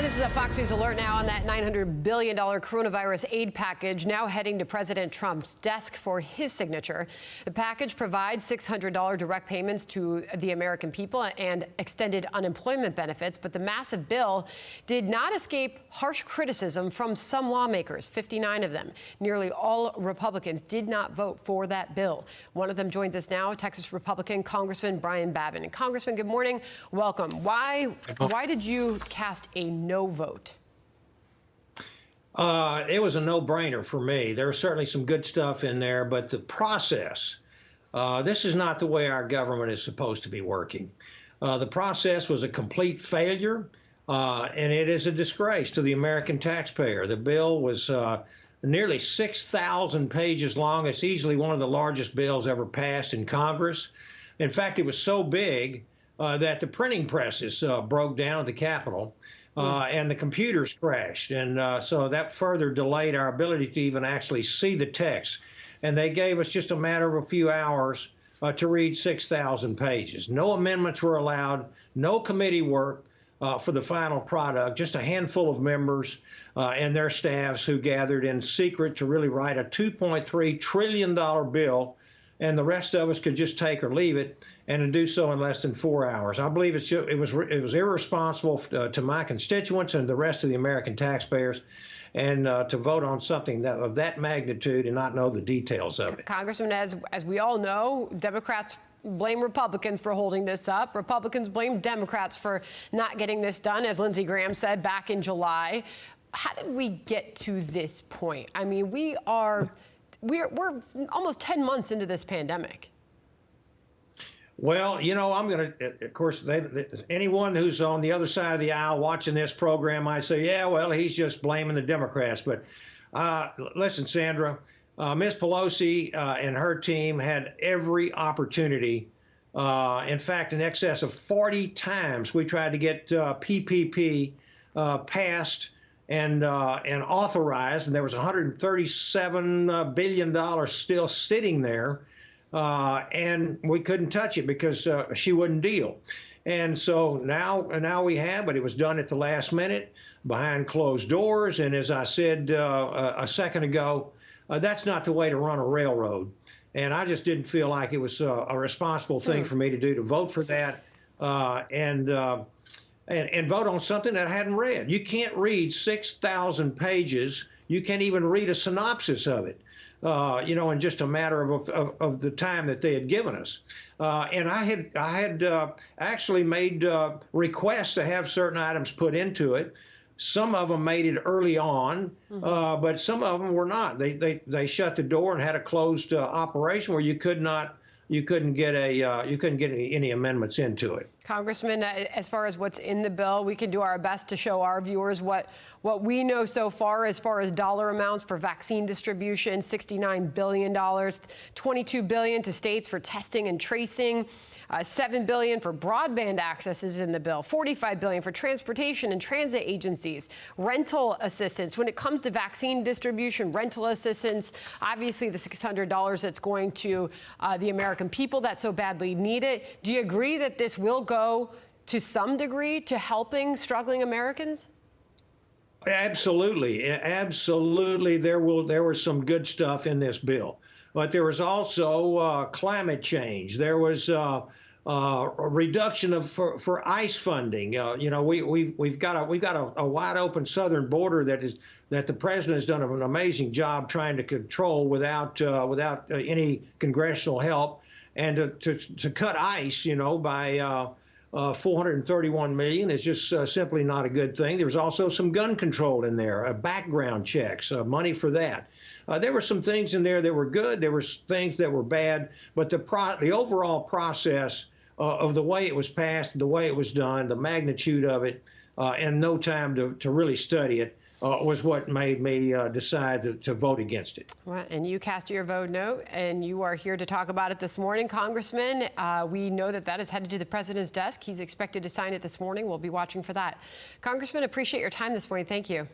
And this is a Fox News alert now on that $900 billion coronavirus aid package now heading to President Trump's desk for his signature. The package provides $600 direct payments to the American people and extended unemployment benefits. But the massive bill did not escape harsh criticism from some lawmakers, 59 of them. Nearly all Republicans did not vote for that bill. One of them joins us now, Texas Republican Congressman Brian Babin. And Congressman, good morning. Welcome. Why did you cast a no vote? It was a no-brainer for me. There was certainly some good stuff in there, but the process, this is not the way our government is supposed to be working. The process was a complete failure, and it is a disgrace to the American taxpayer. The bill was nearly 6,000 pages long. It's easily one of the largest bills ever passed in Congress. In fact, it was so big that the printing presses broke down at the Capitol. And the computers crashed. And so that further delayed our ability to even actually see the text. And they gave us just a matter of a few hours to read 6,000 pages. No amendments were allowed, no committee work for the final product, just a handful of members and their staffs who gathered in secret to really write a $2.3 trillion bill. And the rest of us could just take or leave it, and to do so in less than 4 hours. I believe it was irresponsible to my constituents and the rest of the American taxpayers, and to vote on something of that magnitude and not know the details of it. Congressman, as we all know, Democrats blame Republicans for holding this up. Republicans blame Democrats for not getting this done, as Lindsey Graham said back in July. How did we get to this point? I mean, we're almost 10 months into this pandemic. Well, you know, I'm going to, of course, anyone who's on the other side of the aisle watching this program might say, yeah, well, he's just blaming the Democrats. But listen, Sandra, Ms. Pelosi and her team had every opportunity. In fact, in excess of 40 times, we tried to get PPP passed and authorized, and there was $137 billion still sitting there, and we couldn't touch it because she wouldn't deal. And so now we have, but it was done at the last minute behind closed doors. And as I said a second ago, that's not the way to run a railroad. And I just didn't feel like it was a responsible thing for me to do, to vote for that and vote on something that I hadn't read. You can't read 6,000 pages. You can't even read a synopsis of it, you know, in just a matter of the time that they had given us. And I had actually made requests to have certain items put into it. Some of them made it early on, but some of them were not. They shut the door and had a closed operation where you couldn't get any amendments into it. Congressman, as far as what's in the bill, we can do our best to show our viewers what we know so far as dollar amounts for vaccine distribution: $69 billion, $22 billion to states for testing and tracing, $7 billion for broadband access is in the bill, $45 billion for transportation and transit agencies, rental assistance. When it comes to vaccine distribution, rental assistance, obviously the $600 that's going to the American people that so badly need it. Do you agree that this will go to some degree to helping struggling Americans? Absolutely. Absolutely. There was some good stuff in this bill, but there was also climate change. There was a reduction for ICE funding. You know, we've got a wide open southern border that the president has done an amazing job trying to control without any congressional help, and to cut ICE, you know, by $431 million is just simply not a good thing. There was also some gun control in there, background checks, money for that. There were some things in there that were good. There were things that were bad, but the overall process of the way it was passed, the way it was done, the magnitude of it, and no time to really study it, was what made me decide to vote against it. Well, and you cast your vote no, and you are here to talk about it this morning. Congressman, we know that is headed to the president's desk. He's expected to sign it this morning. We'll be watching for that. Congressman, appreciate your time this morning. Thank you.